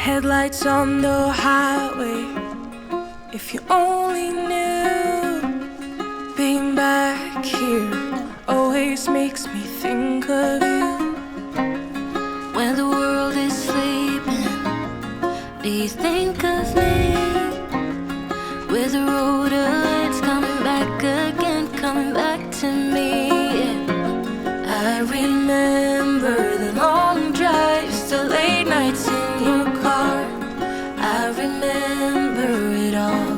Headlights on the highway. If you only knew, being back here always makes me think of you. When the world is sleeping, do you think of me? With the road ahead's coming back again, coming back to me. I remember the long drives, the late nights in your car. I remember it all.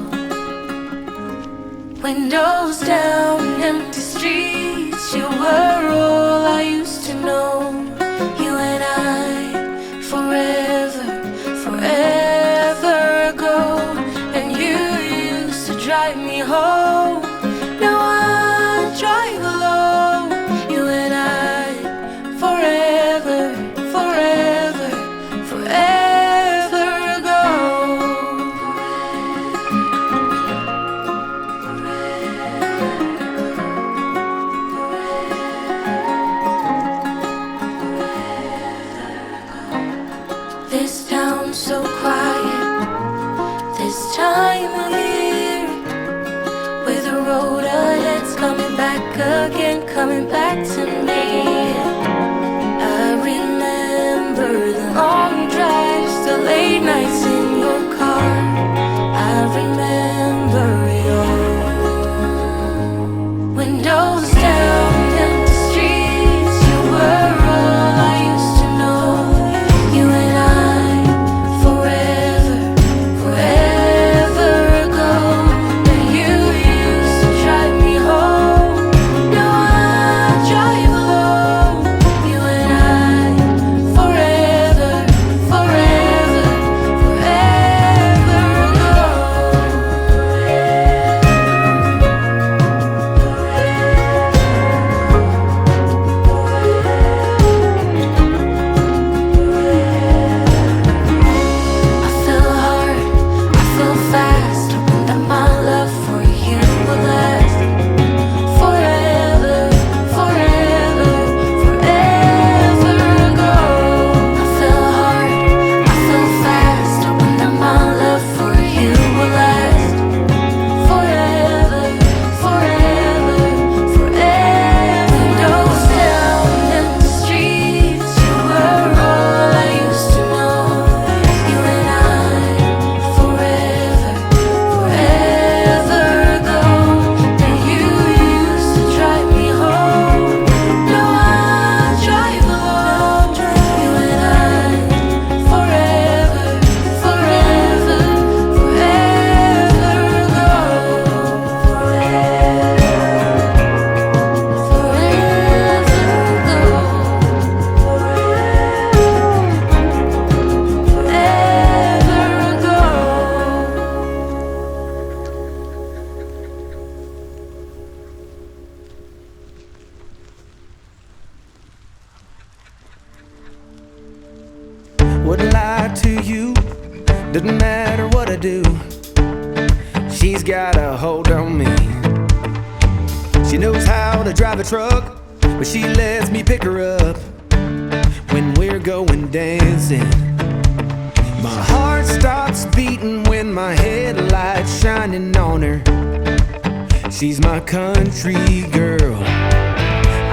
Windows down, empty streets, you were all I used to know. You and I, forever, forever ago. And you used to drive me home. Now I drive alone. You and I, forever, forever, forever ago. This town's so quiet this time of year. With the road ahead's coming back again, coming back to me. I remember the long drives, the late nights in your car. I remember it all. Windows down, empty streets, you were all I used to know. You and I, forever, forever ago. And you used to drive me home. Now I drive alone. You and I, forever, forever, forever ago. I fell hard, I fell fast, hoping that my love for you will last forever, forever, forever ago. I fell hard, I fell fast, hoping that my love for you will last forever, forever, forever. Windows down, empty streets, you were all I used to know. You and I, forever, forever ago. And you used to drive me home. Now I drive alone. You and I, forever, forever, forever ago. Wouldn't lie to you, doesn't matter what I do. She's got a hold on me. She knows how to drive a truck, but she lets me pick her up when we're going dancing. My heart stops beating when my headlights shining on her. She's my country girl.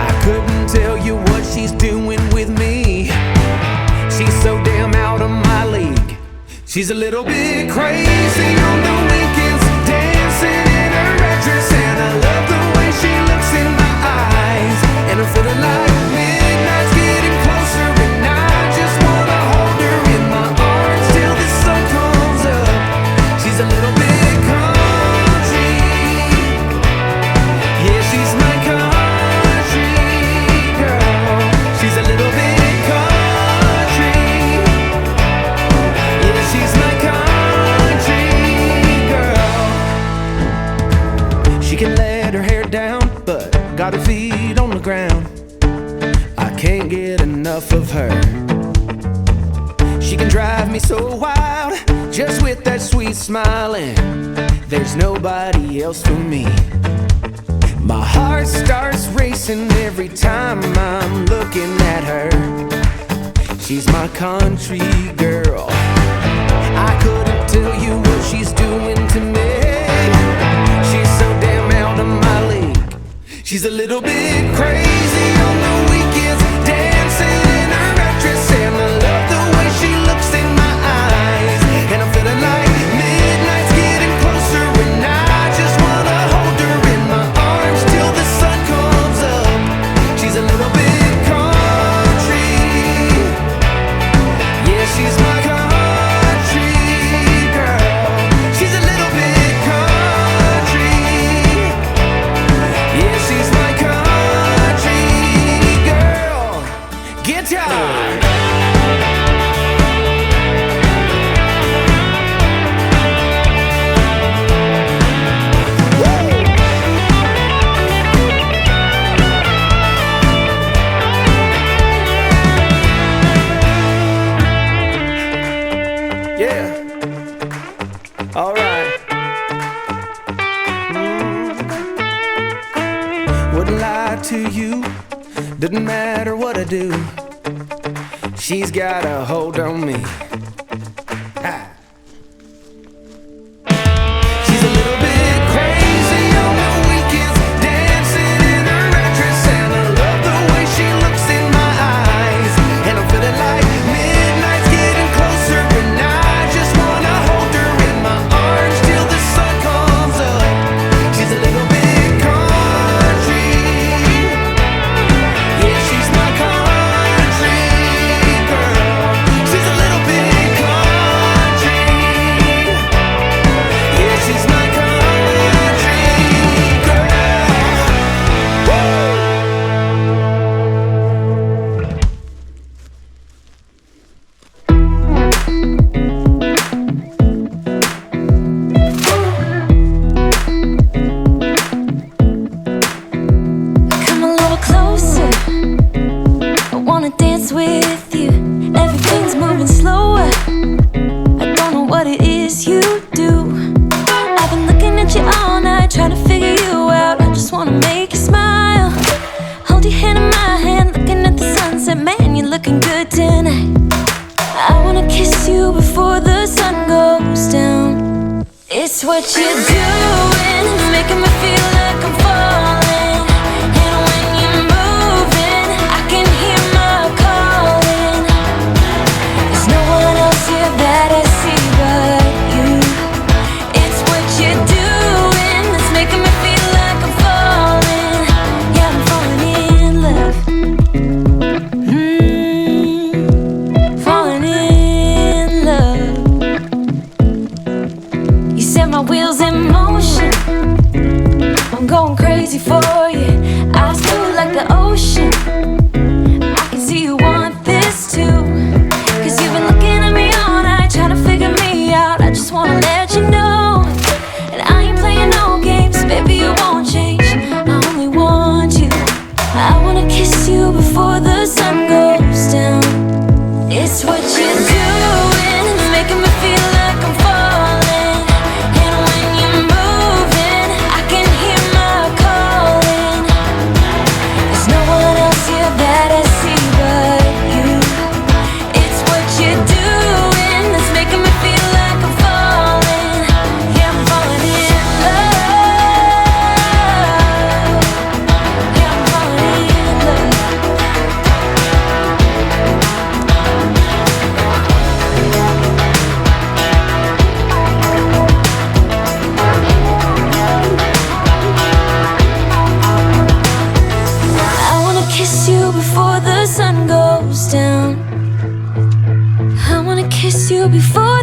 I couldn't tell you what she's doing with me. She's so damn out of my league. She's a little bit crazy on the weekends, dancing in her red dress. And I love the way she looks in my eyes. And I'm feeling like midnight's getting closer, and I just wanna hold her in my arms till the sun comes up. She's a little bit country. Yeah, she's my country girl. She's a little bit country. Yeah, she's my country girl. She can let her hair down, but got her feet on the ground. I can't get enough of her. She can drive me so wild, just with that sweet smile, and there's nobody else for me. My heart starts racing every time I'm looking at her. She's my country girl. I couldn't tell you what she's doing to me. She's so damn out of my league. She's a little bit crazy on the weekends, dancing in her red dress, and I love the way she looks in my eyes. And I'm feeling like midnight's getting closer, and I just wanna hold her in my arms till the sun comes up. She's a little bit country, yeah, she's my country girl. She's a little bit country, yeah, she's my country girl. Guitar. Yeah. Alright. Wouldn't lie to you. Doesn't matter what I do. She's got a hold on me. Ha. She's a little bit crazy on the weekends, dancing in her red dress, and I love the way she looks in my eyes. And I'm feeling like midnight's getting closer, and I just wanna hold her in my arms till the sun comes up. She's a little bit country, yeah, she's my country girl. She's a little bit country, yeah, she's my country girl. Come a little closer. I wanna dance with you. Everything's moving slower. I don't know what it is you do. I've been looking at you all night, trying to figure you out. I just wanna make you smile. Hold your hand in my hand, looking at the sunset. Man, you're looking good tonight. I wanna kiss you before the sun goes down. It's what you're doing, it's making me feel like I'm falling. And when you're moving, I can hear my calling. There's no one else here that I see but you. It's what you're doing, it's making me feel like I'm falling. Yeah, I'm falling in love. Falling in love. You set my wheels in motion. I'm going crazy for you. Eyes blue like the ocean. I can see you want this too. Cause you've been looking at me all night, trying to figure me out. I just wanna let you know. And I ain't playing no games, baby, you won't change. I only want you. I wanna kiss you before the sun goes down. It's what you're doing, it's making me feel like I'm falling. And when you're moving, I can hear my calling. There's no one else here that I see but you. It's what you're doing, it's making me feel like I'm falling. Yeah, I'm falling in love. Yeah, I'm falling in love. I wanna kiss you before the sun goes down. I wanna kiss you before